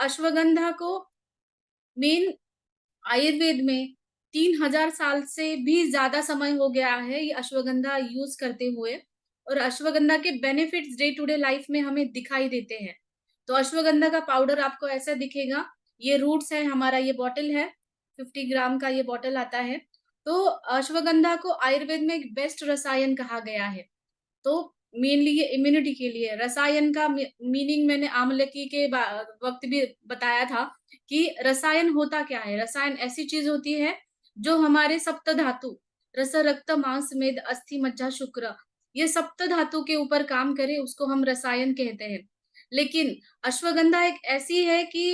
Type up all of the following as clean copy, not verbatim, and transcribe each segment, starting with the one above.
अश्वगंधा को मेन आयुर्वेद में 3000 साल से भी ज़्यादा समय हो गया है ये अश्वगंधा यूज़ करते हुए और अश्वगंधा के benefits day to day life में हमें दिखाई देते हैं। तो अश्वगंधा का पाउडर आपको ऐसा दिखेगा, ये रूट्स है हमारा ये बॉटल है, 50 ग्राम का ये बॉटल आता है। तो अश्वगंधा को आयुर्वेद में एक बेस्ट रसायन कहा गया है। तो मेनली ये इम्यूनिटी के लिए है। रसायन का मीनिंग मैंने आमलकी के वक्त भी बताया था कि रसायन होता क्या है। रसायन ऐसी चीज होती है जो हमारे सप्त धातु रस रक्त मांस मेद अस्थि मज्जा शुक्र ये सप्त धातु के ऊपर काम करे उसको हम रसायन कहते हैं। लेकिन अश्वगंधा एक ऐसी है कि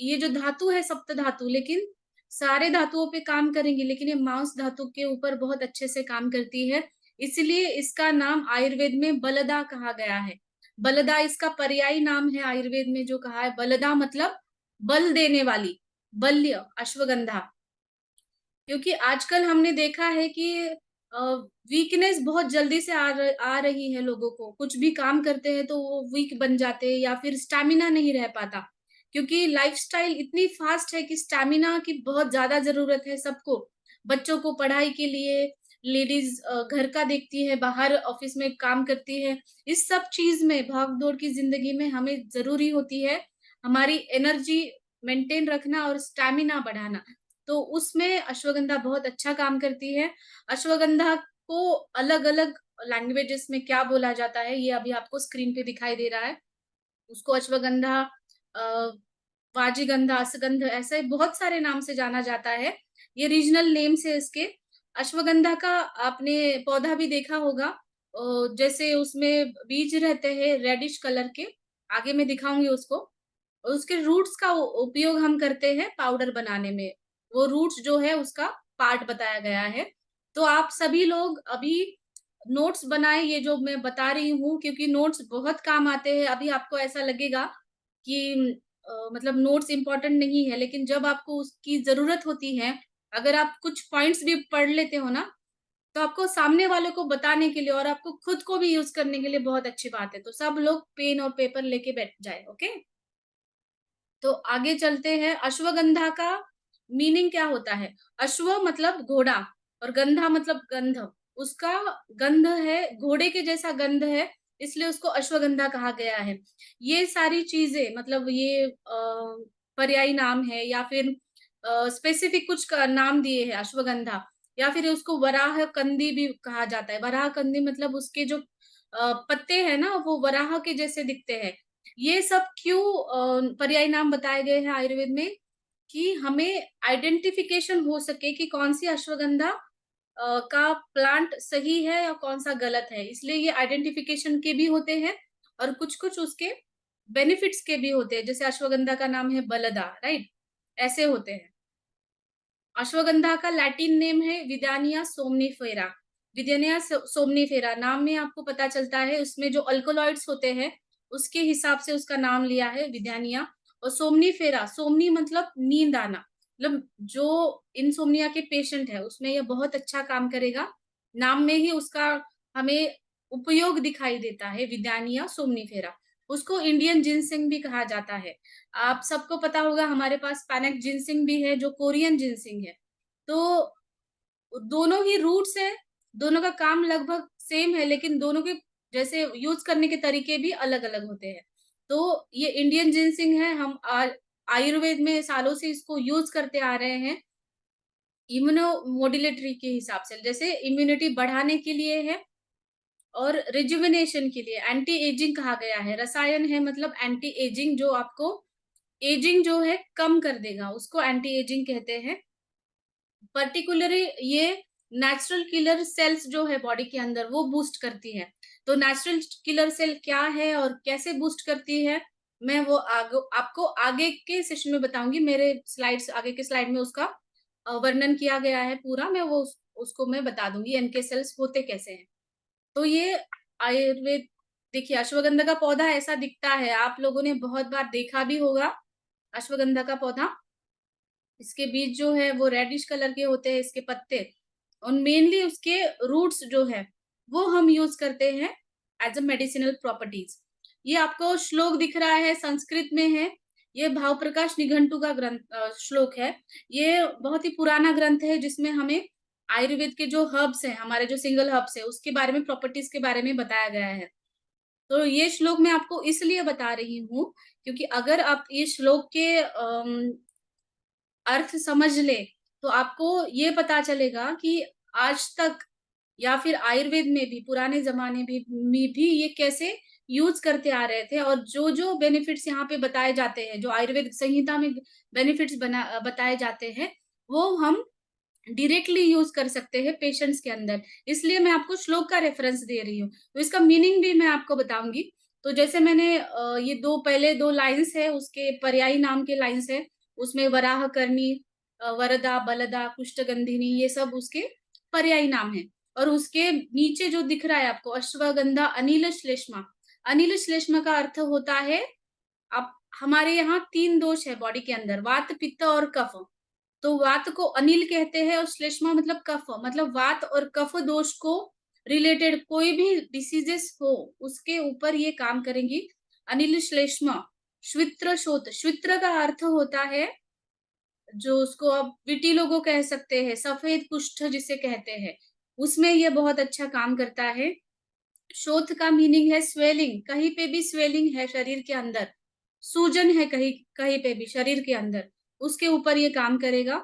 ये जो धातु है सप्त धातु लेकिन सारे धातुओं पे काम करेंगी लेकिन ये मांस धातु के ऊपर बहुत अच्छे से काम करती है। इसलिए इसका नाम आयुर्वेद में बलदा कहा गया है। बलदा इसका पर्यायी नाम है आयुर्वेद में जो कहा है बलदा मतलब बल देने वाली, बल्य अश्वगंधा। क्योंकि आजकल हमने देखा है कि वीकनेस बहुत जल्दी से आ रही है लोगों को। कुछ भी काम करते हैं तो वो वीक बन जाते हैं या फिर स्टैमिना नहीं रह पाता। क्योंकि लाइफस्टाइल इतनी फास्ट है कि स्टैमिना की बहुत ज़्यादा ज़रूरत है सबको। बच्चों को पढ़ाई के लिए, लेडीज़ घर का देखती है, बाहर ऑफ़िस में काम करती है। इस सब चीज़ में भाग-दौड़ की ज़िंदगी में हमें ज़रूरी होती है, हमारी एनर्जी मेंटेन रखना और स्टैमिना बढ़ाना। तो उसमें अश्वगंधा बहुत अच्छा काम करती है। अश्वगंधा को अलग-अलग लैंग्वेजेस में क्या बोला जाता है, ये अभी आपको स्क्रीन पे दिखाई दे रहा है। उसको अश्वगंधा अ, वाजीगंधा, असगंध ऐसे बहुत सारे नाम से जाना जाता है। ये रीजनल नेम्स है इसके। अश्वगंधा का आपने पौधा भी देखा होगा जैसे उसमें बीज रहते हैं रेडिश कलर के, आगे मैं दिखाऊँगी उसको। और उसके रूट्स का उपयोग हम करते हैं पाउडर बनाने में। वो रूट्स जो है उसका पार्ट बताया गया है। तो आप सभी लोग अभी नोट्स बनाएँ ये जो मैं बता रही हूँ क्योंकि नोट्स बहुत काम आते हैं। अभी आपको ऐसा लगेगा कि मतलब नोट्स इम्पोर्टेंट नहीं है, लेकिन जब आपको उसकी ज़रूरत होती है, अगर आप कुछ पॉइंट्स भी पढ़ लेते हो ना, तो आपको सामने वाले को बताने के लिए और आपको खुद को भी यूज़ करने के लिए बहुत अच्छी बात है। तो सब लोग पेन और पेपर लेके बैठ जाएँ, ओके? तो आगे चलते हैं, अश्वगंधा का मीनिंग क्या होता है? अश्व मतलब घोड़ा और गंधा मतलब गंध। उसका गंध है, घोड़े के जैसा गंध है, इसलिए उसको अश्वगंधा कहा गया है। ये सारी चीज़ें मतलब ये पर्यायी नाम है या फिर स्पेसिफिक कुछ का नाम दिए हैं अश्वगंधा या फिर उसको वराह कंदी भी कहा जाता है। वराह कंदी मतलब उसके जो पत्ते हैं ना, वो वराह के जैसे दिखते हैं। ये सब क्यों पर्यायी नाम बताए गए हैं आयुर्वेद में कि हमें आइडेंटिफिकेशन हो सके कि कौन-सी अश्वगंधा का प्लांट सही है या कौन-सा गलत है। इसलिए ये आइडेंटिफिकेशन के भी होते हैं और कुछ-कुछ उसके बेनिफिट्स के भी होते हैं। जैसे अश्वगंधा का नाम है बलदा, राइट? ऐसे होते हैं। अश्वगंधा का लैटिन नेम है विदानिया सोमनिफेरा। विदानिया सोमनिफेरा नाम में आपको पता चलता है उसमें जो अल्कलॉइड्स होते हैं, उसके हिसाब से उसका नाम लिया है विदानिया। और सोमनिफेरा, सोमनी मतलब नींद आना, मतलब जो इनसोम्निया के पेशेंट है, उसमें ये बहुत अच्छा काम करेगा। नाम में ही उसका हमें उपयोग दिखाई देता है विदानिया सोमनिफेरा। उसको इंडियन जिनसिंग भी कहा जाता है। आप सबको पता होगा हमारे पास पैनेक जिनसिंग भी है जो कोरियन जिनसिंग है। तो दोनों ही रूट्स हैं, दोनों का काम लगभग सेम है लेकिन दोनों के जैसे यूज़ करने के तरीके भी अलग-अलग होते हैं। तो ये इंडियन जिनसिंग है हम आयुर्वेद में सालों से इसको यूज़ करते आ रहे हैं, इम्यूनो मॉड्यूलेटरी के हिसाब से। जैसे इम्यूनिटी बढ़ाने के लिए है और रिजुविनेशन के लिए, एंटी एजिंग कहा गया है। रसायन है मतलब एंटी एजिंग जो आपको एजिंग जो है कम कर देगा, उसको एंटी एजिंग कहते हैं। पर्टिकुलरली ये नेचुरल किलर सेल्स जो है बॉडी के अंदर वो बूस्ट करती है। तो नेचुरल किलर सेल क्या है और कैसे बूस्ट करती है, मैं वो आपको आगे के सेशन में बताऊँगी। मेरे स्लाइड्स आगे के स्लाइड में उसका वर्णन किया गया है पूरा, मैं वो उसको मैं बता दूँगी एनके सेल्स होते कैसे हैं। तो ये आयुर्वेद देखिए अश्वगंधा का पौधा ऐसा दिखता है, आप लोगों ने बहुत बार देखा भी होगा अश्वगंधा का पौधा। इसके बीज जो है वो रेडिश कलर के होते हैं इसके पत्ते और मेनली उसके रूट्स जो है वो हम यूज करते हैं एज अ मेडिसिनल प्रॉपर्टीज। ये आपको श्लोक दिख रहा है संस्कृत में है ये भाव प्रकाश निघंटु का श्लोक है। ये बहुत ही पुराना ग्रंथ है जिसमें हमें आयुर्वेद के जो हर्ब्स हैं, हमारे जो सिंगल हर्ब्स है, उसके बारे में, प्रॉपर्टीज के बारे में बताया गया है। तो ये श्लोक मैं आपको इसलिए बता रही हूँ क्योंकि अगर आप ये श्लोक के अर्थ समझ ले तो आपको ये पता चलेगा कि आज तक या फिर आयुर्वेद में भी पुराने जमाने में भी ये कैसे यूज करते आ रहे थे, और जो जो बेनिफिट्स यहाँ पे बताए जाते हैं, जो आयुर्वेद संहिता में बेनिफिट्स बताए जाते हैं, वो हम डायरेक्टली यूज कर सकते हैं पेशेंट्स के अंदर। इसलिए मैं आपको श्लोक का रेफरेंस दे रही हूँ। तो इसका मीनिंग भी मैं आपको बताऊंगी। तो जैसे मैंने ये दो पहले दो लाइन्स है, उसके पर्यायी नाम के लाइन्स है। उसमें वराह करनी, वरदा, बलदा, कुष्ठगंधिनी, ये सब उसके पर्यायी नाम है। और उसके नीचे जो दिख रहा है आपको, अश्वगंधा अनिल श्लेष्मा। अनिल श्लेष्मा का अर्थ होता है, अब हमारे यहाँ 3 दोष है बॉडी के अंदर, वात, पित्त और कफ। तो वात को अनिल कहते हैं और श्लेष्मा मतलब कफ, मतलब वात और कफ दोष को रिलेटेड कोई भी डिसीजेस हो, उसके ऊपर ये काम करेंगी। अनिल श्लेष्मा। श्वित्र शोथ, श्वित्र का अर्थ होता है, जो उसको आप विटिलोगो कह सकते हैं, सफेद कुष्ठ जिसे कहते हैं, उसमें ये बहुत अच्छा काम करता है। शोथ का मीनिंग है स्वेलिंग, कहीं पे भी स्वेलिंग है शरीर के अंदर, सूजन है कहीं कहीं पे भी शरीर के अंदर, उसके ऊपर ये काम करेगा।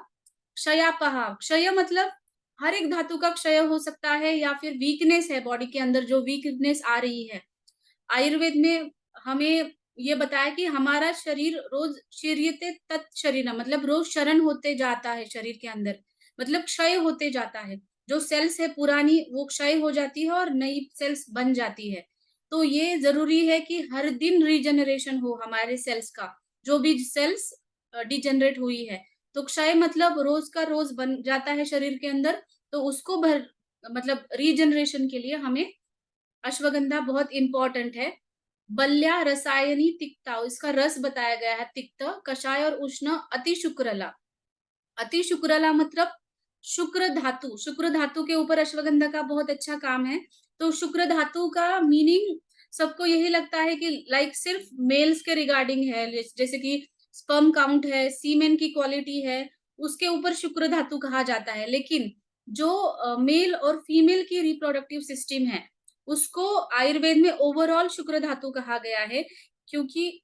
क्षयापहा, क्षय मतलब हर एक धातु का क्षय हो सकता है, या फिर वीकनेस है बॉडी के अंदर, जो वीकनेस आ रही है। आयुर्वेद में हमें ये बताया कि हमारा शरीर रोज शरीरते तत्शरीर, मतलब रोज शरण होते जाता है शरीर के अंदर, मतलब क्षय होते जाता है। जो सेल्स है पुरानी, वो क्षय हो जाती है और नई सेल्स बन जाती है। तो ये जरूरी है कि हर दिन रीजनरेशन हो हमारे सेल्स का, जो भी सेल्स डिजेनरेट हुई है। तो क्षय मतलब रोज का रोज बन जाता है शरीर के अंदर, तो उसको भर मतलब रीजनरेशन के लिए हमें अश्वगंधा बहुत इंपॉर्टेंट है। बल्या रसायनी तिक्ता, इसका रस बताया गया है तिक्त, कषाय और उष्ण, अति शुक्रला। अति शुक्रला मतलब शुक्र धातु, शुक्र धातु के ऊपर अश्वगंधा का बहुत अच्छा काम है। तो शुक्र धातु का मीनिंग सबको यही लगता है कि लाइक सिर्फ मेल्स के रिगार्डिंग है, जैसे कि स्पर्म काउंट है, सीमेन की क्वालिटी है, उसके ऊपर शुक्र धातु कहा जाता है। लेकिन जो मेल और फीमेल की रिप्रोडक्टिव सिस्टम है, उसको आयुर्वेद में ओवरऑल शुक्र धातु कहा गया है, क्योंकि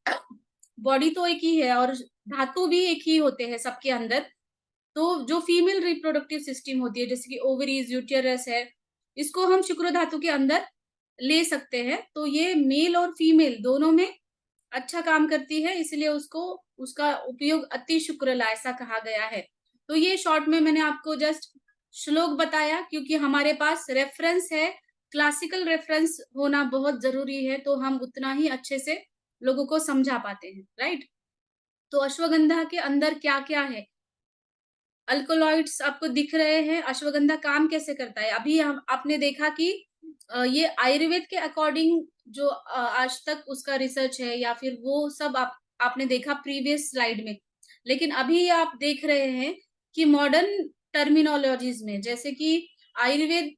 बॉडी तो एक ही है और धातु भी एक ही होते हैं सबके अंदर। तो जो फीमेल रिप्रोडक्टिव सिस्टम होती है, जैसे कि ओवरीज, यूटेरस है, इसको हम शुक्र धातु के अंदर ले सकते हैं। तो ये मेल और फीमेल दोनों में अच्छा काम करती है, इसलिए उसको उसका उपयोग अति शुक्रला ऐसा कहा गया है। तो ये शॉर्ट में मैंने आपको जस्ट श्लोक बताया, क्योंकि हमारे पास रेफरेंस है, क्लासिकल रेफरेंस होना बहुत जरूरी है, तो हम उतना ही अच्छे से लोगों को समझा पाते हैं, राइट। तो अश्वगंधा के अंदर क्या क्या है, अल्कोलॉइड्स आपको दिख रहे हैं। अश्वगंधा काम कैसे करता है, अभी हम आपने देखा कि ये आयुर्वेद के अकॉर्डिंग जो आज तक उसका रिसर्च है, या फिर वो सब आपने देखा प्रीवियस स्लाइड में। लेकिन अभी आप देख रहे हैं कि मॉडर्न टर्मिनोलॉजीज में, जैसे कि आयुर्वेद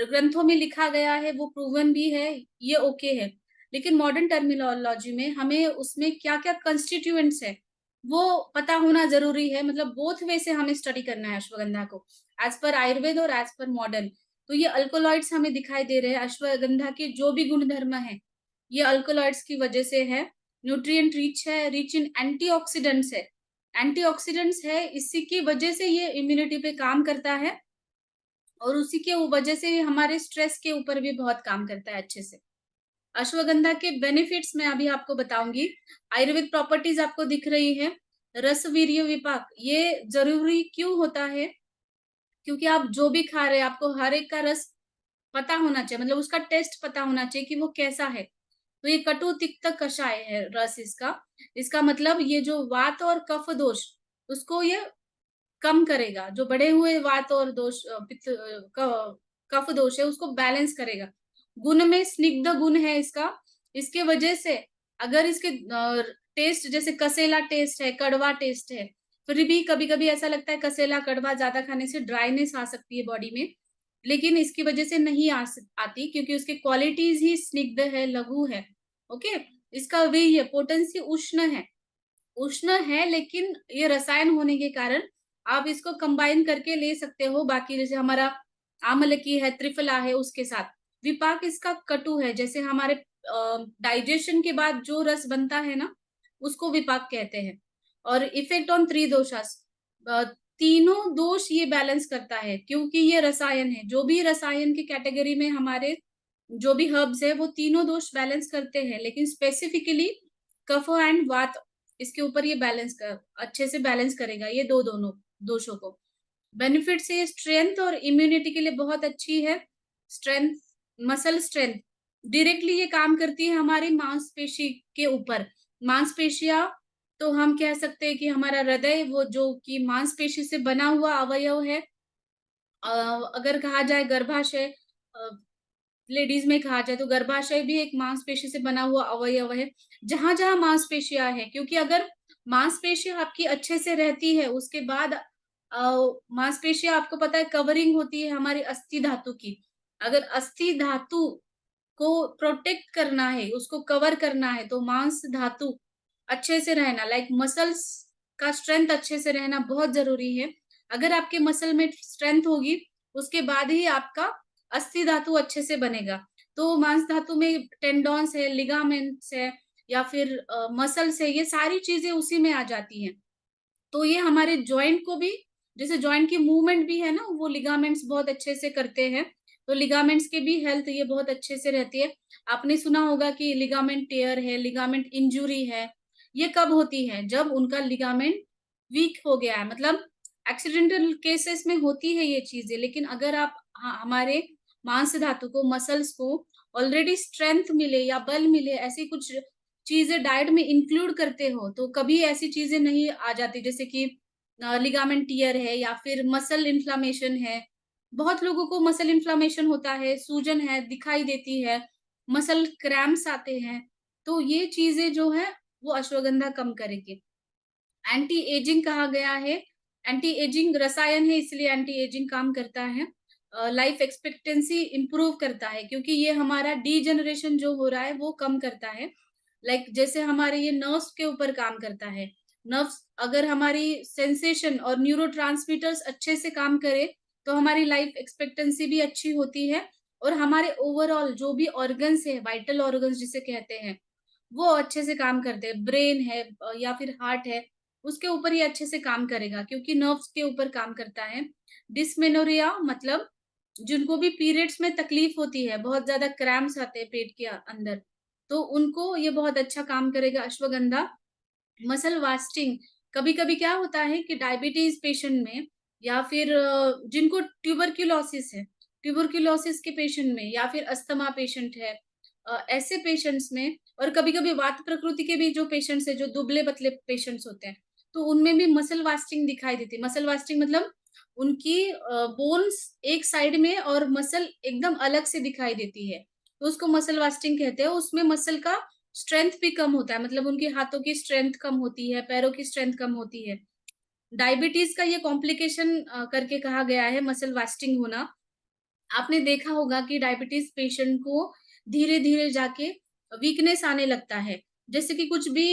ग्रंथों में लिखा गया है, वो प्रूवन भी है, ये ओके है। लेकिन मॉडर्न टर्मिनोलॉजी में हमें उसमें क्या क्या कंस्टिट्यूएंट्स है, वो पता होना जरूरी है। मतलब बोथ वे से हमें स्टडी करना है अश्वगंधा को, एज पर आयुर्वेद और एज पर मॉडर्न। तो ये अल्कोलॉइड्स हमें दिखाई दे रहे हैं, अश्वगंधा के जो भी गुण धर्म है, ये अल्कोलॉइड्स की वजह से है। न्यूट्रिएंट रिच है, रिच इन एंटीऑक्सीडेंट्स है, एंटीऑक्सीडेंट्स है, इसी की वजह से ये इम्यूनिटी पे काम करता है, और उसी के वजह से हमारे स्ट्रेस के ऊपर भी बहुत काम करता है अच्छे से। अश्वगंधा के बेनिफिट्स मैं अभी आपको बताऊंगी। आयुर्वेद प्रॉपर्टीज आपको दिख रही है। रस वीर्य विपाक, ये जरूरी क्यों होता है, क्योंकि आप जो भी खा रहे हैं, आपको हर एक का रस पता होना चाहिए, मतलब उसका टेस्ट पता होना चाहिए कि वो कैसा है। तो ये कटु तिक्त कषाय है रस इसका। इसका मतलब ये जो वात और कफ दोष, उसको ये कम करेगा। जो बढ़े हुए वात और दोष, पित्त, कफ दोष है, उसको बैलेंस करेगा। गुण में स्निग्ध गुण है इसका, इसके वजह से अगर इसके टेस्ट जैसे कसेला टेस्ट है, कड़वा टेस्ट है, फिर भी कभी कभी ऐसा लगता है कसेला कड़वा ज्यादा खाने से ड्राइनेस आ सकती है बॉडी में, लेकिन इसकी वजह से नहीं आती, क्योंकि उसकी क्वालिटीज ही स्निग्ध है, लघु है। ओके। इसका वे पोटेंसी उष्ण है, उष्ण है, लेकिन ये रसायन होने के कारण आप इसको कंबाइन करके ले सकते हो, बाकी जैसे हमारा आमलकी है, त्रिफला है उसके साथ। विपाक इसका कटु है, जैसे हमारे डाइजेशन के बाद जो रस बनता है ना, उसको विपाक कहते हैं। और इफेक्ट ऑन त्रिदोषास, अ, तीनों दोष ये बैलेंस करता है, क्योंकि ये रसायन है। जो भी रसायन की कैटेगरी में हमारे जो भी हर्ब्स है, वो तीनों दोष बैलेंस करते हैं, लेकिन स्पेसिफिकली कफ एंड वात इसके ऊपर ये बैलेंस कर अच्छे से बैलेंस करेगा, ये दोनों दोषों को। बेनिफिट्स ये स्ट्रेंथ और इम्यूनिटी के लिए बहुत अच्छी है। स्ट्रेंथ, मसल स्ट्रेंथ डायरेक्टली ये काम करती है हमारी मांसपेशी के ऊपर। मांसपेशियाँ, तो हम कह सकते हैं कि हमारा हृदय, वो जो कि मांसपेशी से बना हुआ अवयव है। अ, अगर कहा जाए गर्भाशय, अ, लेडीज में कहा जाए तो गर्भाशय भी एक मांसपेशी से बना हुआ अवयव है। जहाँ-जहाँ मांसपेशियाँ हैं, क्योंकि अगर मांसपेशियाँ आपकी अच्छे से रहती है, उसके बाद मांसपेशियाँ आपको पता है कवरिंग होती है हमारी अस्थि धातु की। अगर अस्थि धातु को प्रोटेक्ट करना है, उसको कवर करना है, तो मांस धातु अच्छे से रहना, लाइक मसल्स का स्ट्रेंथ अच्छे से रहना बहुत ज़रूरी है। अगर आपके मसल में स्ट्रेंथ होगी, उसके बाद ही आपका अस्थि धातु अच्छे से बनेगा। तो मांस धातु में टेंडॉन्स है, लिगामेंट्स है, या फिर मसल्स है, ये सारी चीज़ें उसी में आ जाती हैं। तो ये हमारे जॉइंट को भी, जैसे जॉइंट की मूवमेंट भी है ना, वो लिगामेंट्स बहुत अच्छे से करते हैं। तो लिगामेंट्स की भी हेल्थ ये बहुत अच्छे से रहती है। आपने सुना होगा कि लिगामेंट टेयर है, लिगामेंट इंजुरी है। ये कब होती है? जब उनका लिगामेंट वीक हो गया है, मतलब एक्सीडेंटल केसेस में होती है ये चीज़ें। लेकिन अगर आप हमारे मांस धातु को, मसल्स को ऑलरेडी स्ट्रेंथ मिले या बल मिले, ऐसी कुछ चीज़ें डाइट में इंक्लूड करते हो, तो कभी ऐसी चीज़ें नहीं आ जाती, जैसे कि लिगामेंट टियर है या फिर मसल इन्फ्लेमेशन है। बहुत लोगों को मसल इन्फ्लेमेशन होता है, सूजन है, दिखाई देती है, मसल क्रैम्प्स आते हैं। तो ये चीज़ें जो हैं, वो अश्वगंधा कम करेगी। एंटी एजिंग कहा गया है। एंटी एजिंग रसायन है, इसलिए एंटी एजिंग काम करता है। लाइफ एक्सपेक्टेंसी इम्प्रूव करता है, क्योंकि ये हमारा डीजेनरेशन जो हो रहा है वो कम करता है। लाइक जैसे हमारे ये नर्व्स के ऊपर काम करता है। नर्व्स, अगर हमारी सेंसेशन और न्यूरोट्रांसमीटर्स अच्छे से काम करे, तो हमारी लाइफ एक्सपेक्टेंसी भी अच्छी होती है। और हमारे ओवरऑल जो भी ऑर्गन्स है, वाइटल ऑर्गन्स जिसे कहते हैं, वो अच्छे से काम करते हैं। ब्रेन है, या फिर हार्ट है, उसके ऊपर ये अच्छे से काम करेगा, क्योंकि नर्व्स के ऊपर काम करता है। डिस्मेनोरिया मतलब जिनको भी पीरियड्स में तकलीफ होती है, बहुत ज़्यादा क्रैम्प्स आते हैं पेट के अंदर, तो उनको ये बहुत अच्छा काम करेगा अश्वगंधा। मसल वास्टिंग, कभी-कभी क्या होता है कि डायबिटीज़ पेशेंट में, या फिर जिनको ट्यूबरक्यूलोसिस है, ट्यूबरक्यूलोसिस के पेशेंट में, या फिर अस्थमा पेशेंट है, ऐसे पेशेंट्स में, और कभी-कभी वात प्रकृति के भी जो पेशेंट्स हैं, जो दुबले-पतले पेशेंट्स होते हैं, तो उनमें भी मसल वास्टिंग दिखाई देती है। मसल वास्टिंग मतलब उनकी बोन्स एक साइड में और मसल एकदम अलग से दिखाई देती है, तो उसको मसल वास्टिंग कहते हैं। उसमें मसल का स्ट्रेंथ भी कम होता है, मतलब उनके हाथों की स्ट्रेंथ कम होती है, पैरों की स्ट्रेंथ कम होती है। डायबिटीज़ का ये कॉम्प्लिकेशन करके कहा गया है मसल वास्टिंग होना। आपने देखा होगा कि डायबिटीज़ पेशेंट को धीरे-धीरे जाके वीकनेस आने लगता है। जैसे कि कुछ भी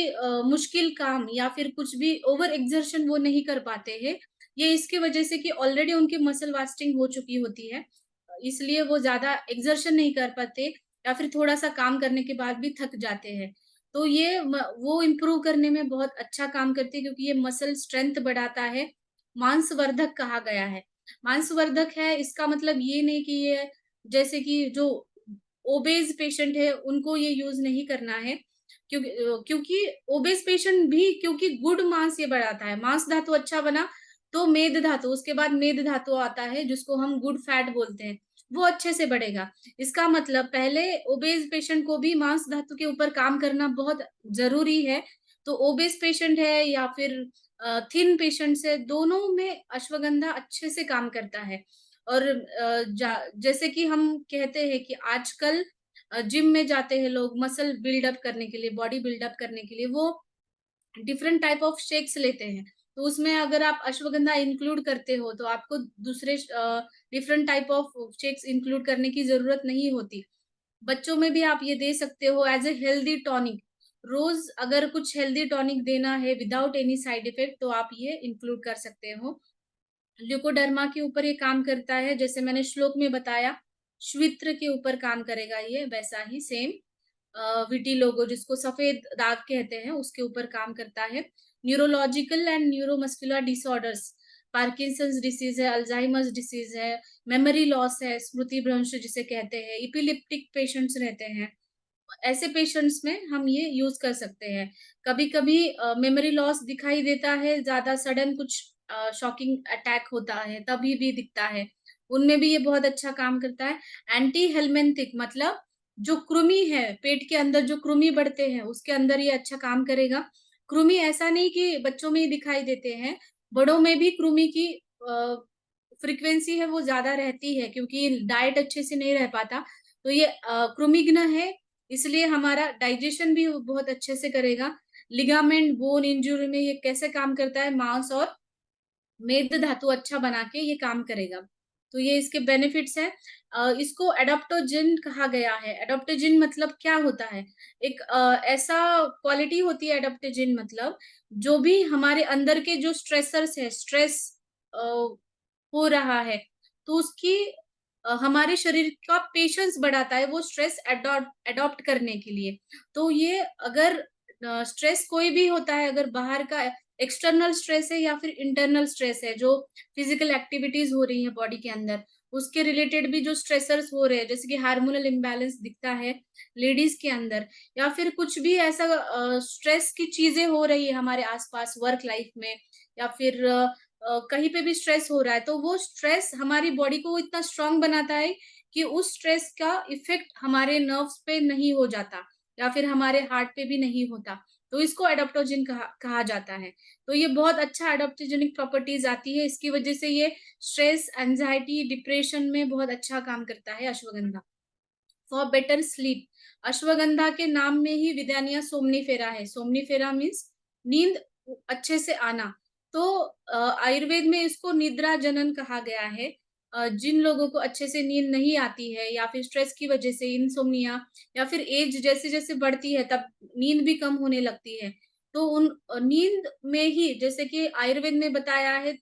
मुश्किल काम या फिर कुछ भी ओवर एक्सर्शन वो नहीं कर पाते हैं। ये इसकी वजह से कि ऑलरेडी उनकी मसल वास्टिंग हो चुकी होती है। इसलिए वो ज़्यादा एक्सर्शन नहीं कर पाते, या फिर थोड़ा-सा काम करने के बाद भी थक जाते हैं। तो ये वो इम्प्रूव करने में बहुत अच्छा काम करती है, क्योंकि ये मसल स्ट्रेंथ बढ़ाता है। मांसवर्धक कहा गया है। मांसवर्धक है, इसका मतलब ये नहीं कि ये, जैसे कि जो ओबेस पेशेंट है उनको ये यूज़ नहीं करना है, क्योंकि ओबेस पेशेंट भी, क्योंकि गुड मांस ये बढ़ाता है। मांस धातु अच्छा बना, तो मेद धातु, उसके बाद मेद धातु आता है जिसको हम गुड फैट बोलते हैं, वो अच्छे से बढ़ेगा। इसका मतलब पहले ओबेस पेशेंट को भी मांस धातु के ऊपर काम करना बहुत ज़रूरी है। तो ओबेस पेशेंट है या फिर थिन पेशेंट्स है, दोनों में अश्वगंधा अच्छे से काम करता है। और जैसे कि हम कहते हैं कि आजकल जिम में जाते हैं लोग मसल बिल्डअप करने के लिए, बॉडी बिल्डअप करने के लिए, वो डिफरेंट टाइप ऑफ शेक्स लेते हैं। तो उसमें अगर आप अश्वगंधा इंक्लूड करते हो, तो आपको दूसरे different type of shakes include करने की ज़रूरत नहीं होती। बच्चों में भी आप ये दे सकते हो एज़ अ हेल्दी टॉनिक। रोज़ अगर कुछ हेल्दी टॉनिक देना है विदाउट एनी साइड इफेक्ट तो आप ये इंक्लूड कर सकते हो। ल्यूकोडर्मा के ऊपर ये काम करता है, जैसे मैंने श्लोक में बताया, श्वित्र के ऊपर काम करेगा ये, वैसा ही सेम विटिलिगो जिसको सफ़ेद दाग कहते हैं, उसके ऊपर काम करता है। Neurological and neuromuscular disorders, Parkinson's disease है, अल्ज़ाइमर्स डिसीज़ है, मेमोरी लॉस है, स्मृति भ्रंश जिसे कहते हैं, एपिलेप्टिक पेशेंट्स रहते हैं। ऐसे पेशेंट्स में हम ये यूज़ कर सकते हैं। कभी-कभी मेमोरी लॉस दिखाई देता है, ज़्यादा सडन कुछ शॉकिंग अटैक होता है, तभी भी दिखता है। उनमें भी ये बहुत अच्छा काम करता है। एंटी हेलमिंथिक मतलब जो कृमि है, पेट के अंदर जो कृमि बढ़ते हैं, उसके अंदर ये अच्छा काम करेगा। कृमि ऐसा नहीं कि बच्चों में ही दिखाई देते हैं, बड़ों में भी कृमि की फ्रीक्वेंसी है वो ज़्यादा रहती है क्योंकि डाइट अच्छे से नहीं रह पाता। तो ये कृमिघ्न है इसलिए हमारा डाइजेशन भी बहुत अच्छे से करेगा। लिगामेंट, बोन इंजरी में ये कैसे काम करता है, मांस और मेद धातु अच्छा बना के ये काम करेगा। तो ये इसके बेनिफिट्स हैं। इसको एडाप्टोजेन कहा गया है। एडाप्टोजेन मतलब क्या होता है? एक ऐसा क्वालिटी होती है एडाप्टोजेन मतलब जो भी हमारे अंदर के जो स्ट्रेसर्स है, स्ट्रेस अ, हो रहा है, तो उसकी हमारे शरीर का पेशेंस बढ़ाता है वो स्ट्रेस एडॉप्ट करने के लिए। तो ये अगर स्ट्रेस कोई भी होता है, अगर बाहर का एक्सटर्नल स्ट्रेस है या फिर इंटरनल स्ट्रेस है, जो फिजिकल एक्टिविटीज़ हो रही हैं बॉडी के अंदर, उसके रिलेटेड भी जो स्ट्रेसर्स हो रहे हैं, जैसे कि हार्मोनल इम्बैलेंस दिखता है लेडीज़ के अंदर या फिर कुछ भी ऐसा स्ट्रेस की चीज़ें हो रही है हमारे आस-पास वर्क लाइफ में या फिर कहीं पे भी स्ट्रेस हो रहा है, तो वो स्ट्रेस हमारी बॉडी को इतना स्ट्रॉन्ग बनाता है कि उस स्ट्रेस का इफ़ेक्ट हमारे नर्व्स पे नहीं हो जाता या फिर हमारे हार्ट पे भी नहीं होता। तो इसको एडाप्टोजेन कहा कहा जाता है। तो ये बहुत अच्छा एडाप्टोजेनिक प्रॉपर्टीज़ आती है, इसकी वजह से ये स्ट्रेस, एंग्ज़ायटी, डिप्रेशन में बहुत अच्छा काम करता है ashwagandha. For better sleep, ashwagandha के नाम में ही विदानिया सोमनीफेरा है। सोमनीफेरा मीन्स नींद अच्छे से आना। तो आयुर्वेद में इसको निद्रा जनन कहा गया है। जिन लोगों को अच्छे से नींद नहीं आती है या फिर स्ट्रेस की वजह से इनसोम्निया या फिर एज जैसे-जैसे बढ़ती है तब नींद भी कम होने लगती है। तो उन नींद में ही जैसे कि आयुर्वेद में बताया है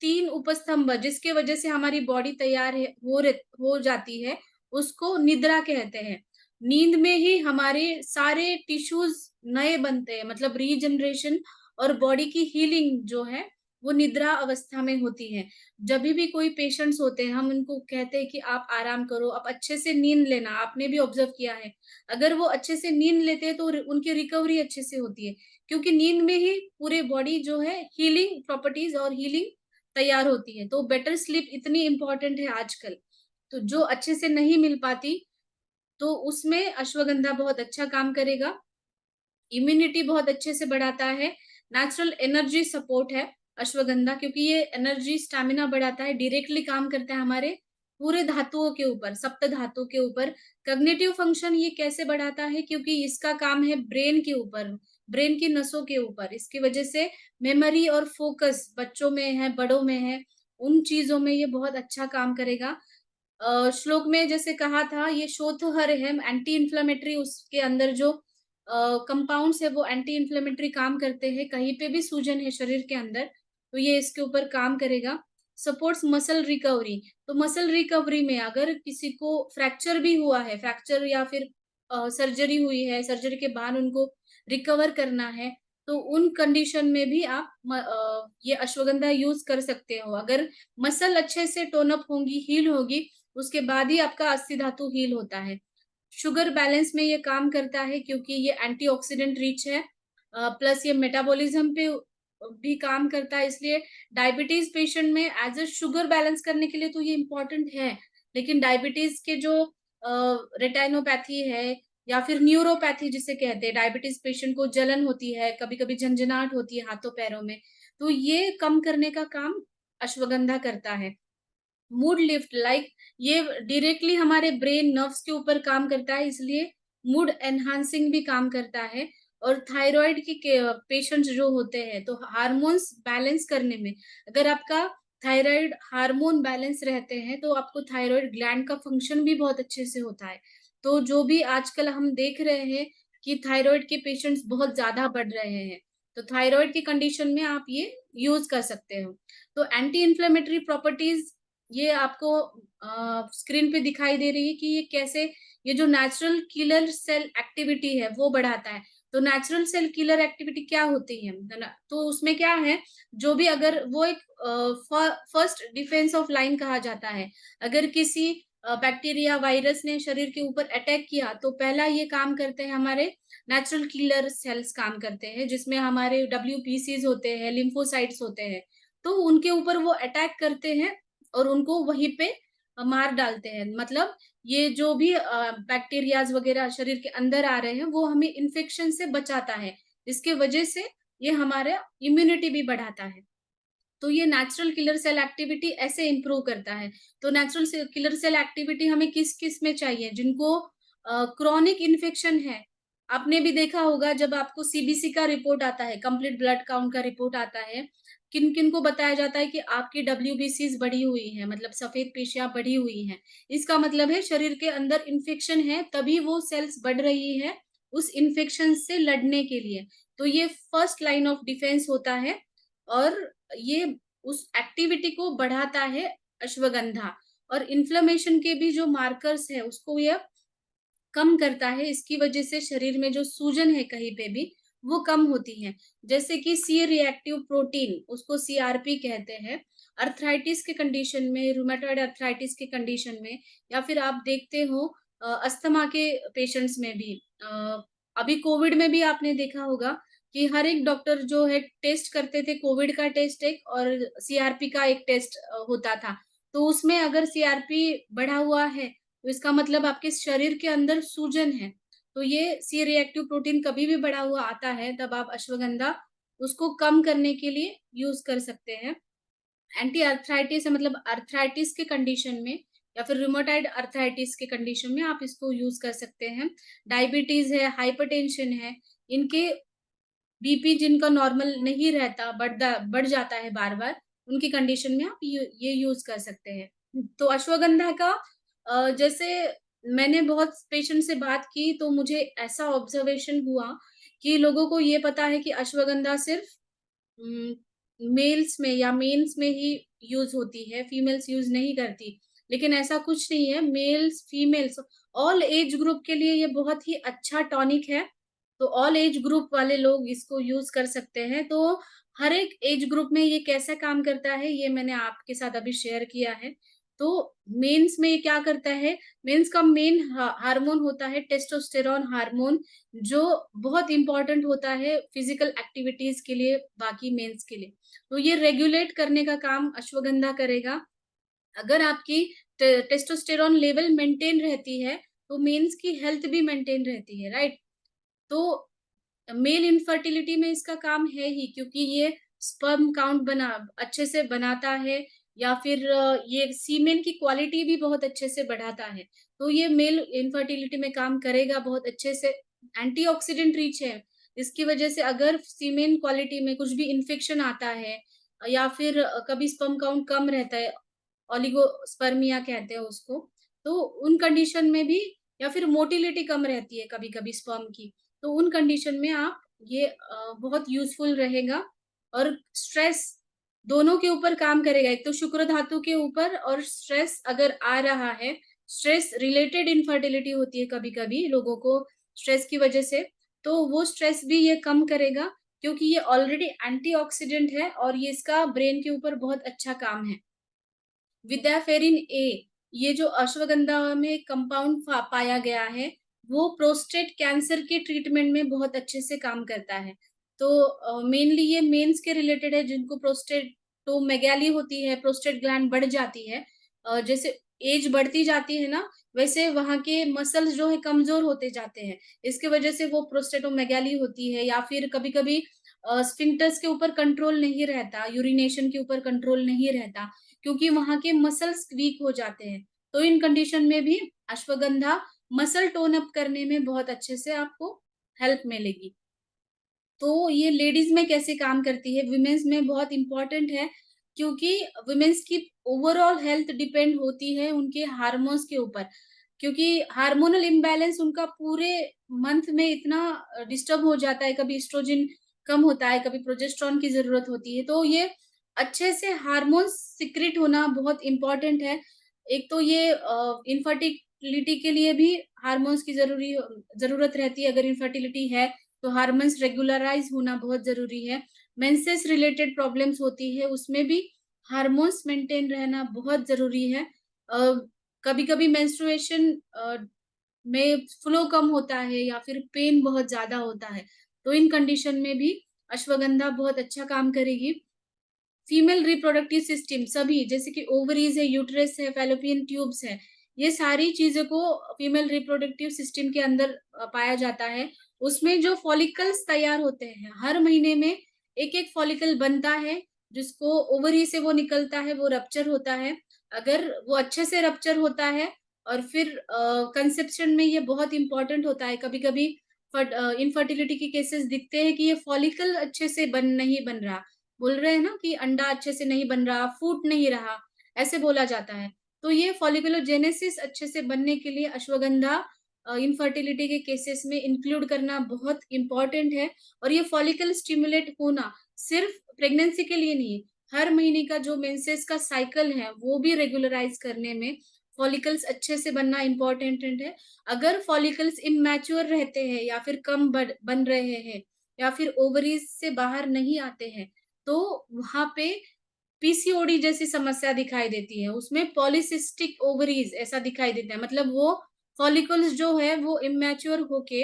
3 उपस्तंभ जिसके वजह से हमारी बॉडी तैयार है हो जाती है, उसको निद्रा कहते हैं। नींद में ही हमारे सारे टिश्यूज़ नए बनते हैं मतलब रीजनरेशन और बॉडी की हीलिंग जो है, वो निद्रा अवस्था में होती है। जभी भी कोई पेशेंट्स होते हैं, हम उनको कहते हैं कि आप आराम करो, आप अच्छे से नींद लेना, आपने भी ऑब्ज़र्व किया है। अगर वो अच्छे से नींद लेते हैं तो उनकी रिकवरी अच्छे से होती है, क्योंकि नींद में ही पूरे बॉडी जो है हीलिंग प्रॉपर्टीज़ और हीलिंग तैयार होती है। तो बेटर स्लीप इतनी इम्पोर्टेंट है आजकल, तो जो अच्छे से नहीं मिल पाती, तो उसमें अश्वगंधा बहुत अच्छा काम करेगा। इम्यूनिटी बहुत अच्छे से बढ़ाता है, नेचुरल एनर्जी सपोर्ट है अश्वगंधा क्योंकि ये एनर्जी स्टैमिना बढ़ाता है, डायरेक्टली काम करता है हमारे पूरे धातुओं के ऊपर, सप्त धातु के ऊपर। कॉग्निटिव फंक्शन ये कैसे बढ़ाता है क्योंकि इसका काम है ब्रेन के ऊपर, ब्रेन की नसों के ऊपर। इसकी वजह से मेमोरी और फोकस बच्चों में है, बड़ों में है, उन चीज़ों में ये बहुत अच्छा काम करेगा। श्लोक में जैसे कहा था ये शोथहर है, एंटी इन्फ्लेमेटरी उसके अंदर जो कंपाउंड्स है वो एंटी इन्फ्लेमेटरी काम करते हैं, कहीं पे भी सूजन है शरीर के अंदर, तो ये इसके ऊपर काम करेगा। सपोर्ट्स मसल रिकवरी, तो मसल रिकवरी में अगर किसी को फ्रैक्चर भी हुआ है, फ्रैक्चर या फिर सर्जरी हुई है, सर्जरी के बाद उनको रिकवर करना है, तो उन कंडीशन में भी आप ये अश्वगंधा यूज़ कर सकते हो। अगर मसल अच्छे से टोन अप होंगी, हील होगी, उसके बाद ही आपका अस्थि धातु हील होता है। शुगर बैलेंस में ये काम करता है क्योंकि ये एंटीऑक्सीडेंट रिच है प्लस ये मेटाबॉलिज्म पे भी काम करता है इसलिए डायबिटीज पेशेंट में एज अ शुगर बैलेंस करने के लिए तो ये इम्पोर्टेंट है लेकिन डायबिटीज के जो रेटाइनोपैथी है या फिर न्यूरोपैथी जिसे कहते हैं डायबिटीज पेशेंट को जलन होती है कभी कभी झंझनाहट होती है हाथों पैरों में तो ये कम करने का काम अश्वगंधा करता है मूड लिफ्ट लाइक ये डायरेक्टली हमारे ब्रेन नर्व्स के ऊपर काम करता है इसलिए मूड एनहांसिंग भी काम करता है और थायराइड के पेशेंट्स जो होते हैं तो हार्मोन्स बैलेंस करने में अगर आपका थायराइड हार्मोन बैलेंस रहते हैं तो आपको थायराइड ग्लैंड का फंक्शन भी बहुत अच्छे से होता है तो जो भी आजकल हम देख रहे हैं कि थायराइड के पेशेंट्स बहुत ज़्यादा बढ़ रहे हैं, तो थायराइड की कंडीशन में आप ये यूज़ कर सकते हो। तो एंटी इन्फ्लेमेटरी प्रॉपर्टीज़ ये आपको स्क्रीन पे दिखाई दे रही है कि ये कैसे ये जो नेचुरल किलर सेल एक्टिविटी है वो बढ़ाता है। तो नेचुरल सेल किलर एक्टिविटी क्या होती है ना? तो उसमें क्या है, जो भी अगर वो एक फर्स्ट डिफेंस ऑफ लाइन कहा जाता है। अगर किसी बैक्टीरिया, वायरस ने शरीर के ऊपर अटैक किया, तो पहला ये काम करते हैं हमारे नेचुरल किलर सेल्स काम करते हैं, जिसमें हमारे डब्ल्यूबीसीज़ होते हैं, लिम्फोसाइट्स होते हैं। तो उनके ऊपर वो अटैक करते हैं और उनको वहीं पे मार डालते हैं। मतलब ये जो भी बैक्टीरियाज़ वगैरह शरीर के अंदर आ रहे हैं, वो हमें इन्फेक्शन से बचाता है। इसके वजह से ये हमारा इम्यूनिटी भी बढ़ाता है। तो ये नेचुरल किलर सेल एक्टिविटी ऐसे इम्प्रूव करता है। तो नेचुरल किलर सेल एक्टिविटी हमें किस-किस में चाहिए? जिनको क्रोनिक इन्फेक्शन है। आपने भी देखा होगा जब आपको सीबीसी का रिपोर्ट आता है, कंप्लीट ब्लड काउंट का रिपोर्ट आता है, किन-किन को बताया जाता है कि आपकी डब्ल्यूबीसीज़ बढ़ी हुई है, मतलब सफ़ेद पेशियाँ बढ़ी हुई हैं। इसका मतलब है शरीर के अंदर इन्फेक्शन है, तभी वो सेल्स बढ़ रही है, उस इन्फेक्शन से लड़ने के लिए। तो ये फर्स्ट लाइन ऑफ डिफेंस होता है और ये उस एक्टिविटी को बढ़ाता है अश्वगंधा और इन्फ्लेमेशन के भी जो मार्कर्स है उसको ये कम करता है। इसकी वजह से शरीर में जो सूजन है कहीं पे भी वो कम होती है। जैसे कि सी रिएक्टिव प्रोटीन उसको सीआरपी कहते हैं। अर्थराइटिस के कंडीशन में, रूमेटॉइड अर्थराइटिस के कंडीशन में या फिर आप देखते हो अस्थमा के पेशेंट्स में भी अभी कोविड में भी आपने देखा होगा कि हर एक डॉक्टर जो है टेस्ट करते थे, कोविड का टेस्ट एक और सीआरपी का एक टेस्ट होता था। तो उसमें अगर सीआरपी बढ़ा हुआ है, तो इसका मतलब आपके शरीर के अंदर सूजन है। तो ये सी रिएक्टिव प्रोटीन कभी भी बढ़ा हुआ आता है, तब आप अश्वगंधा उसको कम करने के लिए यूज़ कर सकते हैं। एंटी अर्थराइटिस है मतलब अर्थराइटिस के कंडीशन में या फिर रूमेटॉइड अर्थराइटिस के कंडीशन में आप इसको यूज़ कर सकते हैं। डायबिटीज़ है, हाइपरटेंशन है, इनके बीपी जिनका नॉर्मल नहीं रहता, बढ़ जाता है बार-बार, उनकी कंडीशन में आप ये यूज़ कर सकते हैं। तो अश्वगंधा का जैसे मैंने बहुत पेशेंट से बात की, तो मुझे ऐसा ऑब्ज़र्वेशन हुआ कि लोगों को ये पता है कि अश्वगंधा सिर्फ़ उम, मेल्स में या मेन्स में ही यूज़ होती है, फीमेल्स यूज़ नहीं करती। लेकिन ऐसा कुछ नहीं है, males, females all age group के लिए ये बहुत ही अच्छा टॉनिक है। तो ऑल एज ग्रुप वाले लोग इसको यूज़ कर सकते हैं। तो हर एक एज ग्रुप में ये कैसा काम करता है, ये मैंने आपके साथ अभी शेयर किया है। तो मेंस में ये क्या करता है, मेंस का मेन हार्मोन होता है टेस्टोस्टेरोन हार्मोन, जो बहुत इम्पोर्टेंट होता है फिज़िकल एक्टिविटीज़ के लिए, बाकी मेंस के लिए। तो ये रेगुलेट करने का काम अश्वगंधा करेगा। अगर आपकी टेस्टोस्टेरोन लेवल मेंटेन रहती है, तो मेंस की हेल्थ भी मेंटेन रहती है, राइट? तो मेल इनफर्टिलिटी में इसका काम है ही क्योंकि ये स्पर्म काउंट अच्छे से बनाता है या फिर ये सीमेन की क्वालिटी भी बहुत अच्छे से बढ़ाता है। तो ये मेल इनफर्टिलिटी में काम करेगा बहुत अच्छे से। एंटीऑक्सीडेंट रिच है। इसकी वजह से अगर सीमेन क्वालिटी में कुछ भी इन्फेक्शन आता है या फिर कभी स्पर्म काउंट कम रहता है, ओलिगोस्पर्मिया कहते हैं उसको, तो उन कंडीशन में भी या फिर मोटिलिटी कम रहती है कभी-कभी स्पर्म की, तो उन कंडीशन में आप ये बहुत यूज़फुल रहेगा और स्ट्रेस दोनों के ऊपर काम करेगा। एक तो शुक्र धातु के ऊपर और स्ट्रेस अगर आ रहा है, स्ट्रेस रिलेटेड इनफर्टिलिटी होती है कभी-कभी लोगों को स्ट्रेस की वजह से, तो वो स्ट्रेस भी ये कम करेगा क्योंकि ये ऑलरेडी एंटीऑक्सीडेंट है और ये इसका ब्रेन के ऊपर बहुत अच्छा काम है। विदाफेरिन ए, ये जो अश्वगंधा में कंपाउंड पाया गया है, वो प्रोस्टेट कैंसर के ट्रीटमेंट में बहुत अच्छे से काम करता है। तो मेनली ये मेंस के रिलेटेड है जिनको प्रोस्टेटोमेगाली होती है, प्रोस्टेट ग्लैंड बढ़ जाती है। जैसे एज बढ़ती जाती है ना, वैसे वहाँ के मसल्स जो है कमज़ोर होते जाते हैं। इसकी वजह से वो प्रोस्टेटोमेगाली होती है या फिर कभी-कभी स्फिंक्टर्स के ऊपर कंट्रोल नहीं रहता, यूरिनेशन के ऊपर कंट्रोल नहीं रहता। क्योंकि वहाँ के मसल्स वीक हो जाते हैं। तो इन कंडीशन में भी अश्वगंधा मसल टोन अप करने में बहुत अच्छे से आपको हेल्प मिलेगी। तो ये लेडीज़ में कैसे काम करती है, वुमेन्स में बहुत इम्पोर्टेंट है क्योंकि वुमेन्स की ओवरऑल हेल्थ डिपेंड होती है उनके हार्मोन्स के ऊपर। क्योंकि हार्मोनल इम्बैलेंस उनका पूरे मंथ में इतना डिस्टर्ब हो जाता है, कभी एस्ट्रोजन कम होता है, कभी प्रोजेस्टेरोन की ज़रूरत होती है। तो ये अच्छे से हार्मोन्स सीक्रेट होना बहुत इम्पोर्टेंट है। एक तो ये इनफर्टिलिटी के लिए भी हार्मोन्स की ज़रूरत रहती है, अगर इनफर्टिलिटी है, तो हार्मोन्स रेगुलराइज़ होना बहुत ज़रूरी है। मेंसेस रिलेटेड प्रॉब्लम्स होती है, उसमें भी हार्मोन्स मेंटेन रहना बहुत ज़रूरी है। अ, कभी-कभी मेंस्ट्रुएशन में फ्लो कम होता है या फिर पेन बहुत ज़्यादा होता है, तो इन कंडीशन में भी अश्वगंधा बहुत अच्छा काम करेगी। फीमेल रिप्रोडक्टिव सिस्टम सभी जैसे कि ओवरीज़ है, यूटेरस है, फैलोपियन ट्यूब्स है, ये सारी चीज़ों को फीमेल रिप्रोडक्टिव सिस्टम के अंदर पाया जाता है। उसमें जो फॉलिकल्स तैयार होते हैं, हर महीने में एक-एक फॉलिकल बनता है, जिसको ओवरी से वो निकलता है, वो रप्चर होता है। अगर वो अच्छे से रप्चर होता है और फिर कंसेप्शन में ये बहुत इम्पोर्टेंट होता है। कभी-कभी इनफर्टिलिटी के केसेस दिखते हैं कि ये फॉलिकल अच्छे से नहीं बन रहा। बोल रहे हैं ना कि अंडा अच्छे से नहीं बन रहा, फूट नहीं रहा, ऐसे बोला जाता है। तो ये फॉलिकुलोजेनेसिस अच्छे से बनने के लिए अश्वगंधा इनफर्टिलिटी के केसेस में इंक्लूड करना बहुत इम्पोर्टेंट है और ये फॉलिकल स्टिमुलेट होना सिर्फ प्रेगनेंसी के लिए नहीं, हर महीने का जो मेंसेस का साइकिल है, वो भी रेगुलराइज़ करने में फॉलिकल्स अच्छे से बनना इम्पोर्टेंट है। अगर फॉलिकल्स इमैच्योर रहते हैं या फिर कम बन रहे हैं या फिर ओवरीज़ से बाहर नहीं आते हैं, तो वहाँ पे पीसीओडी जैसी समस्या दिखाई देती है। उसमें पॉलीसिस्टिक ओवरीज़ ऐसा दिखाई देता है। मतलब वो फॉलिकल्स जो है वो इमैच्योर होके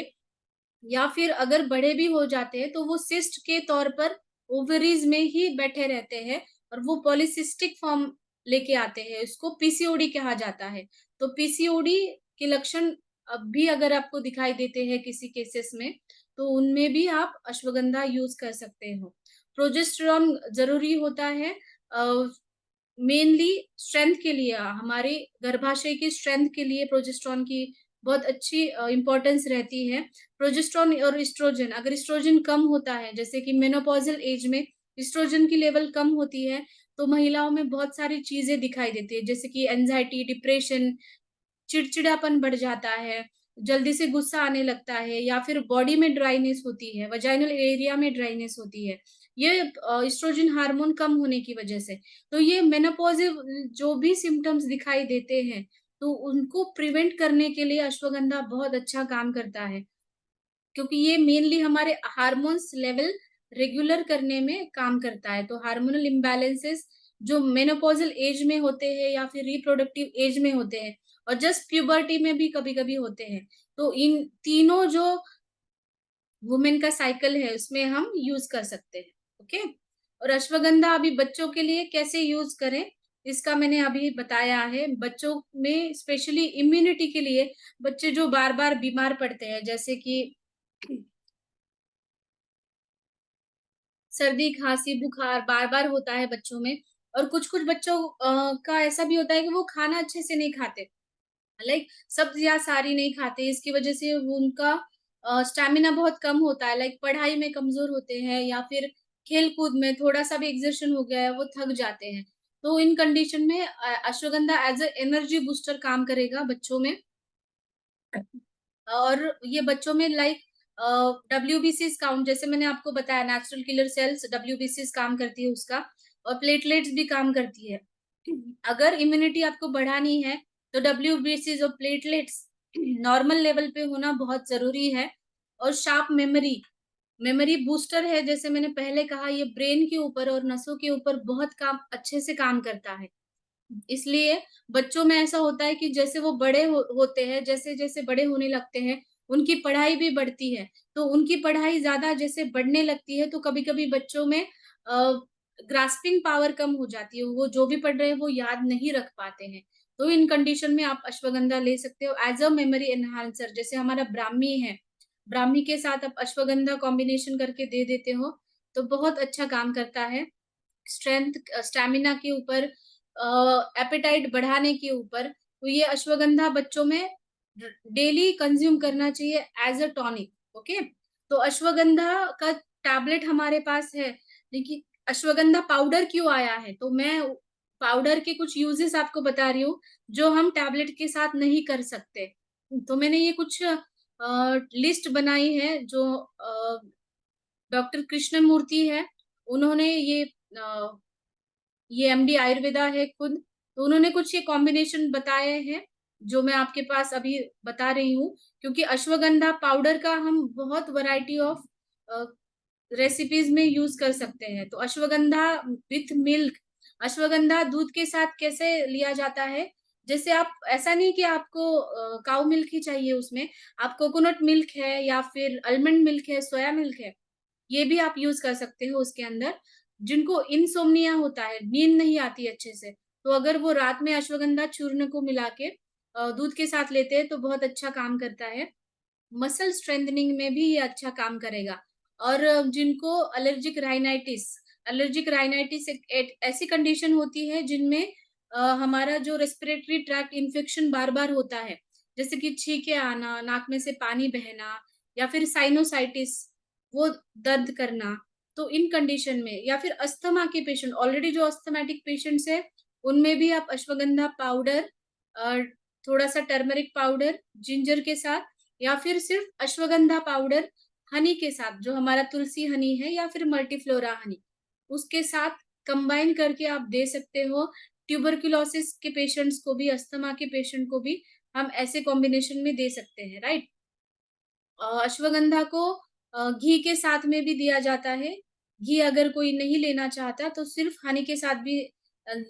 या फिर अगर बड़े भी हो जाते हैं तो वो सिस्ट के तौर पर ओवरीज़ में ही बैठे रहते हैं और वो पॉलीसिस्टिक फॉर्म लेके आते हैं। इसको पीसीओडी कहा जाता है। तो पीसीओडी के लक्षण अब भी अगर आपको दिखाई देते हैं किसी केसेस में, तो उनमें भी आप अश्वगंधा यूज़ कर सकते हो। प्रोजेस्टेरॉन ज़रूरी होता है अ, मेनली स्ट्रेंथ के लिए हमारे गर्भाशय की स्ट्रेंथ के लिए प्रोजेस्टेरॉन की बहुत अच्छी इम्पोर्टेंस रहती है। प्रोजेस्टेरॉन और एस्ट्रोजन अगर एस्ट्रोजन कम होता है, जैसे कि मेनोपॉज़ल एज में एस्ट्रोजन की लेवल कम होती है, तो महिलाओं में बहुत सारी चीज़ें दिखाई देती है, जैसे कि एंग्ज़ायटी, डिप्रेशन, चिड़चिड़ापन बढ़ जाता है, जल्दी से गुस्सा आने लगता है या फिर बॉडी में ड्राइनेस होती है, वजाइनल एरिया में ड्राइनेस होती है। ये एस्ट्रोजन हार्मोन कम होने की वजह से। तो ये मेनोपॉज़िव जो भी सिम्पटम्स दिखाई देते हैं, तो उनको प्रिवेंट करने के लिए अश्वगंधा बहुत अच्छा काम करता है। क्योंकि ये मेनली हमारे हार्मोन्स लेवल रेगुलर करने में काम करता है। तो हार्मोनल इम्बैलेंसेस जो मेनोपॉज़ल एज में होते हैं या फिर रिप्रोडक्टिव एज में होते हैं और जस्ट प्यूबर्टी में भी कभी-कभी होते हैं। तो इन तीनों जो वुमेन का साइकिल है उसमें हम यूज़ कर सकते हैं, ओके? और अश्वगंधा अभी बच्चों के लिए कैसे यूज़ करें, इसका मैंने अभी बताया है। बच्चों में स्पेशली इम्यूनिटी के लिए बच्चे जो बार-बार बीमार पड़ते हैं जैसे कि सर्दी, खाँसी, बुखार बार-बार होता है बच्चों में और कुछ-कुछ बच्चों का ऐसा भी होता है कि वो खाना अच्छे से नहीं खाते। लाइक सब्जियाँ सारी नहीं खाते, इसकी वजह से वो उनका स्टैमिना बहुत कम होता है, लाइक पढ़ाई में कमज़ोर होते हैं या फिर खेल-कूद में थोड़ा-सा भी एक्सर्शन हो गया है, वो थक जाते हैं। तो इन कंडीशन में ashwagandha as a energy booster काम करेगा बच्चों में। और ये बच्चों में लाइक डब्ल्यूबीसीज़ काउंट जैसे मैंने आपको बताया नेचुरल किलर सेल्स डब्ल्यूबीसीज़ काम करती है उसका और प्लेटलेट्स भी काम करती है। अगर इम्यूनिटी आपको बढ़ानी है, तो डब्ल्यूबीसीज़ और प्लेटलेट्स नॉर्मल लेवल पे होना बहुत ज़रूरी है और शार्प मेमोरी, मेमोरी बूस्टर है जैसे मैंने पहले कहा ये ब्रेन के ऊपर और नसों के ऊपर बहुत काम अच्छे से काम करता है। इसलिए बच्चों में ऐसा होता है कि जैसे वो बड़े होते हैं, जैसे-जैसे बड़े होने लगते हैं, उनकी पढ़ाई भी बढ़ती है। तो उनकी पढ़ाई ज़्यादा जैसे बढ़ने लगती है, तो कभी-कभी बच्चों में ग्रास्पिंग पावर कम हो जाती है। वो जो भी पढ़ रहे हैं, वो याद नहीं रख पाते हैं। तो इन कंडीशन में आप अश्वगंधा ले सकते हो एज़ अ मेमोरी एनहांसर जैसे हमारा ब्राह्मी है, ब्राह्मी के साथ आप अश्वगंधा कॉम्बिनेशन करके दे देते हो, तो बहुत अच्छा काम करता है। स्ट्रेंथ स्टैमिना के ऊपर एपेटाइट बढ़ाने के ऊपर, तो ये अश्वगंधा बच्चों में डेली कंज्यूम करना चाहिए एज़ अ टॉनिक, ओके? तो अश्वगंधा का टैबलेट हमारे पास है, देखिए अश्वगंधा पाउडर क्यों आया है? तो मैं पाउडर के कुछ यूजेस आपको बता रही हूँ, जो हम टैबलेट के साथ नहीं कर सकते। तो मैंने ये कुछ लिस्ट बनाई है जो डॉक्टर कृष्णमूर्ति है, उन्होंने ये एमडी आयुर्वेदा है खुद, तो उन्होंने कुछ ये कॉम्बिनेशन बताए हैं, जो मैं आपके पास अभी बता रही हूँ। क्योंकि अश्वगंधा पाउडर का हम बहुत वैरायटी ऑफ अ, रेसिपीज में यूज कर सकते हैं। तो अश्वगंधा विथ मिल्क, अश्वगंधा दूध के साथ कैसे लिया जाता है? जैसे आप ऐसा नहीं कि आपको काऊ मिल्क ही चाहिए उसमें, आप कोकोनट मिल्क है या फिर आलमंड मिल्क है, सोया मिल्क है, ये भी आप यूज़ कर सकते हो उसके अंदर। जिनको इनसोम्निया होता है, नींद नहीं आती अच्छे से, तो अगर वो रात में अश्वगंधा चूर्ण को मिला के दूध के साथ लेते हैं तो बहुत अच्छा काम करता है। मसल स्ट्रेंथनिंग में भी ये अच्छा काम करेगा। और जिनको एलर्जिक राइनाइटिस एक ऐसी कंडीशन होती है जिनमें हमारा जो रेस्पिरेटरी ट्रैक्ट इन्फेक्शन बार-बार होता है, जैसे कि छींके आना, नाक में से पानी बहना या फिर साइनोसाइटिस, वो दर्द करना। तो इन कंडीशन में या फिर अस्थमा के पेशेंट, ऑलरेडी जो अस्थमैटिक पेशेंट्स हैं, उनमें भी आप अश्वगंधा पाउडर अ, थोड़ा-सा टर्मरिक पाउडर जिंजर के साथ या फिर सिर्फ अश्वगंधा पाउडर हनी के साथ, जो हमारा तुलसी हनी है या फिर मल्टीफ्लोरा हनी, उसके साथ कंबाइन करके आप दे सकते हो। ट्यूबरकुलोसिस के पेशेंट्स को भी, अस्थमा के पेशेंट को भी हम ऐसे कॉम्बिनेशन में दे सकते हैं, राइट? अश्वगंधा को घी के साथ में भी दिया जाता है। घी अगर कोई नहीं लेना चाहता तो सिर्फ हनी के साथ भी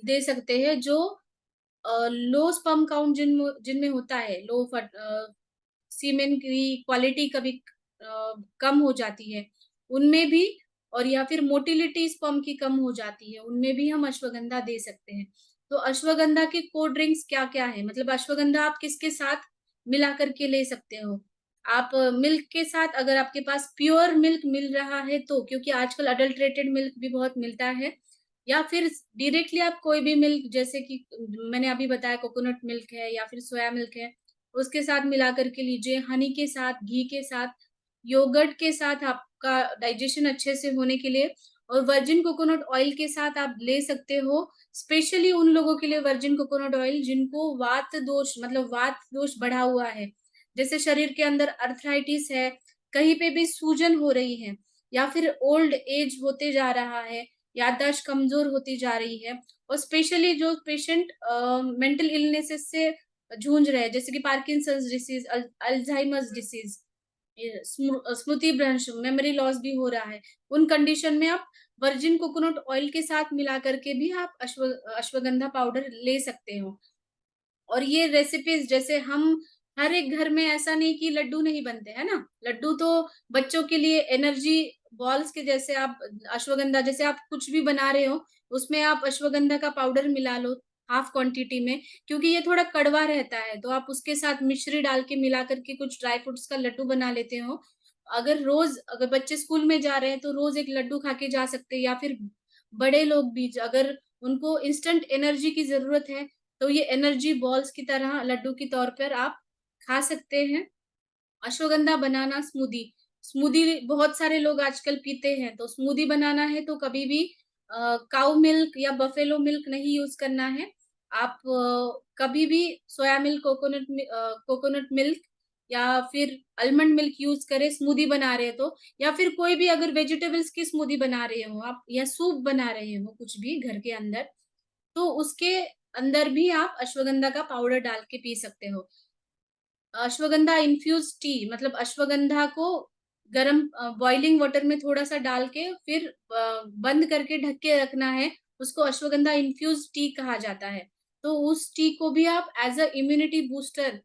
दे सकते हैं। जो लो स्पर्म काउंट जिनमें होता है, सीमेन की क्वालिटी कभी कम हो जाती है, उनमें भी, और या फिर मोटिलिटी स्पर्म की कम हो जाती है, उनमें भी हम अश्वगंधा दे सकते हैं। तो अश्वगंधा के कोल्ड ड्रिंक्स क्या-क्या हैं? मतलब अश्वगंधा आप किसके साथ मिला कर के ले सकते हो? आप मिल्क के साथ, अगर आपके पास प्योर मिल्क मिल रहा है तो, क्योंकि आजकल अडल्टरेटेड मिल्क भी बहुत मिलता है, या फिर डायरेक्टली आप कोई भी मिल्क, जैसे कि मैंने अभी बताया कोकोनट मिल्क है या फिर सोया मिल्क है, उसके साथ मिला कर के लीजिए, हनी के साथ, घी के साथ, योगर्ट के साथ आपका डाइजेशन अच्छे से होने के लिए, और वर्जिन कोकोनट ऑयल के साथ आप ले सकते हो। स्पेशली उन लोगों के लिए वर्जिन कोकोनट ऑयल जिनको वात दोष, मतलब वात दोष बढ़ा हुआ है। जैसे शरीर के अंदर अर्थराइटिस है, कहीं पे भी सूजन हो रही है या फिर ओल्ड एज होते जा रहा है, याददाश्त कमज़ोर होती जा रही है, और स्पेशली जो पेशेंट मेंटल इलनेसेस से जूझ रहे हैं, जैसे कि पार्किंसंस डिसीज़, अल्ज़ाइमर्स डिसीज़, ये स्मृति भ्रंश, मेमोरी लॉस भी हो रहा है। उन कंडीशन में आप वर्जिन कोकोनट ऑयल के साथ मिला करके भी आप अश्वगंधा पाउडर ले सकते हो। और ये रेसिपीज़, जैसे हम हर एक घर में, ऐसा नहीं कि लड्डू नहीं बनते, है ना? लड्डू तो बच्चों के लिए एनर्जी बॉल्स के जैसे, आप अश्वगंधा, जैसे आप कुछ भी बना रहे हो, उसमें आप अश्वगंधा का पाउडर मिला लो हाफ क्वांटिटी में, क्योंकि ये थोड़ा कड़वा रहता है, तो आप उसके साथ मिश्री डाल के मिला कर के कुछ ड्राई फ्रूट्स का लड्डू बना लेते हो। अगर बच्चे स्कूल में जा रहे हैं, तो रोज़ एक लड्डू खा के जा सकते हैं, या फिर बड़े लोग भी अगर उनको इंस्टेंट एनर्जी की ज़रूरत है, तो ये एनर्जी बॉल्स की तरह लड्डू के तौर पर आप खा सकते हैं। अश्वगंधा बनाना स्मूदी, स्मूदी बहुत सारे लोग आजकल पीते हैं, तो स्मूदी बनाना है तो कभी भी काऊ मिल्क या बफेलो मिल्क नहीं यूज़ करना है। आप कभी भी सोया मिल्क, कोकोनट मिल्क या फिर आलमंड मिल्क यूज़ करें स्मूदी बना रहे हैं तो, या फिर कोई भी अगर वेजिटेबल्स की स्मूदी बना रहे हो आप, या सूप बना रहे हो कुछ भी घर के अंदर, तो उसके अंदर भी आप अश्वगंधा का पाउडर डाल के पी सकते हो। अश्वगंधा इन्फ्यूज़ टी, मतलब अश्वगंधा को गरम बॉइलिंग वाटर में थोड़ा-सा डाल के फिर बंद करके ढक के रखना है, उसको अश्वगंधा इन्फ्यूज़ टी कहा जाता है। तो उस टी को भी आप एज़ अ इम्यूनिटी बूस्टर,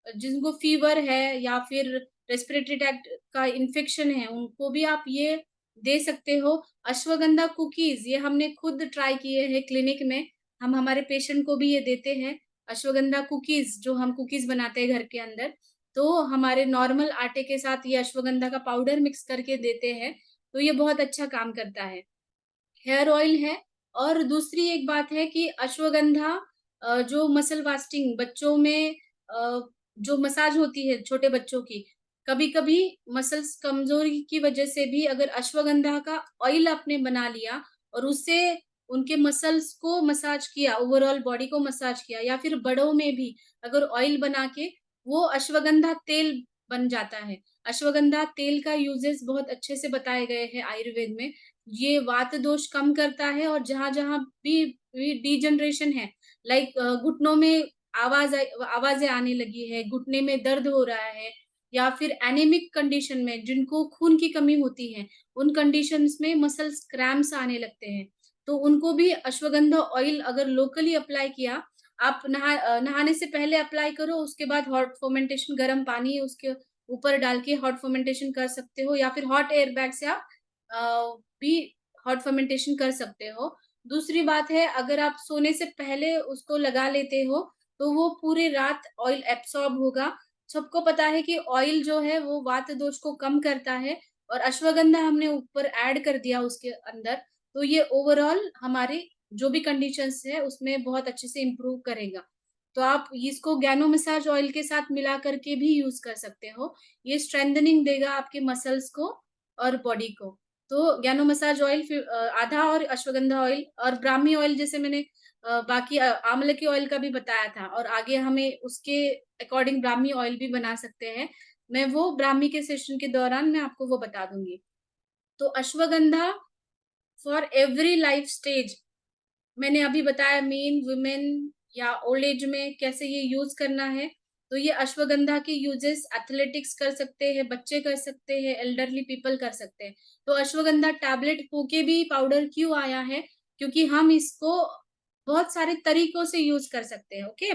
जिनको फ़ीवर है या फिर रेस्पिरेटरी ट्रैक्ट का इन्फेक्शन है, उनको भी आप ये दे सकते हो। अश्वगंधा कुकीज़, ये हमने खुद ट्राई किए हैं क्लिनिक में, हम हमारे पेशेंट को भी ये देते हैं। अश्वगंधा कुकीज़, जो हम कुकीज़ बनाते हैं घर के अंदर, तो हमारे नॉर्मल आटे के साथ ये अश्वगंधा का पाउडर मिक्स करके देते हैं, तो ये बहुत अच्छा काम करता है। हेयर ऑयल है। और दूसरी एक बात है कि अश्वगंधा जो मसल वास्टिंग बच्चों में, अ, जो मसाज होती है छोटे बच्चों की, कभी-कभी मसल्स कमज़ोरी की वजह से भी अगर अश्वगंधा का ऑयल आपने बना लिया और उससे उनके मसल्स को मसाज किया, ओवरऑल बॉडी को मसाज किया या फिर बड़ों में भी अगर ऑयल बना के वो अश्वगंधा तेल बन जाता है। अश्वगंधा तेल का यूजेस बहुत अच्छे से बताए गए हैं आयुर्वेद में। ये वात दोष कम करता है और जहाँ-जहाँ भी डिजनरेशन है, लाइक घुटनों में आवाज़ें आने लगी है, घुटने में दर्द हो रहा है या फिर एनीमिक कंडीशन में जिनको खून की कमी होती है, उन कंडीशंस में मसल्स क्रैम्प्स आने लगते हैं। तो उनको भी अश्वगंधा ऑयल अगर लोकली अप्लाई किया, आप नहाने से पहले अप्लाई करो, उसके बाद हॉट फर्मेंटेशन गर्म पानी उसके ऊपर डाल के हॉट फर्मेंटेशन कर सकते हो या फिर हॉट एयर बैग से आप भी हॉट फर्मेंटेशन कर सकते हो। दूसरी बात है, अगर आप सोने से पहले उसको लगा लेते हो, तो वो पूरी रात ऑयल एब्सॉर्ब होगा। सबको पता है कि ऑयल जो है वो वात दोष को कम करता है और अश्वगंधा हमने ऊपर ऐड कर दिया उसके अंदर, तो ये ओवरऑल हमारी जो भी कंडीशंस है उसमें बहुत अच्छे से इम्प्रूव करेगा। तो आप इसको गैनो मसाज ऑयल के साथ मिला करके भी यूज़ कर सकते हो। ये स्ट्रेंथनिंग देगा आपके मसल्स को और बॉडी को। तो गैनो मसाज ऑयल फिर आधा और अश्वगंधा ऑयल और ब्राह्मी ऑयल जैसे मैंने बाकी आंवले के ऑयल का भी बताया था और आगे हमें उसके अकॉर्डिंग ब्राह्मी ऑयल भी बना सकते हैं। मैं वो ब्राह्मी के सेशन के दौरान मैं आपको वो बता दूँगी। तो ashwagandha for every life stage मैंने अभी बताया मेन वुमेन या ओल्ड एज में कैसे ये यूज़ करना है। तो ये अश्वगंधा के यूजेस एथलेटिक्स कर सकते हैं, बच्चे कर सकते हैं, एल्डरली पीपल कर सकते हैं। तो अश्वगंधा टैबलेट होके भी पाउडर क्यों आया है? क्योंकि हम इसको बहुत सारे तरीकों से यूज़ कर सकते हैं, ओके?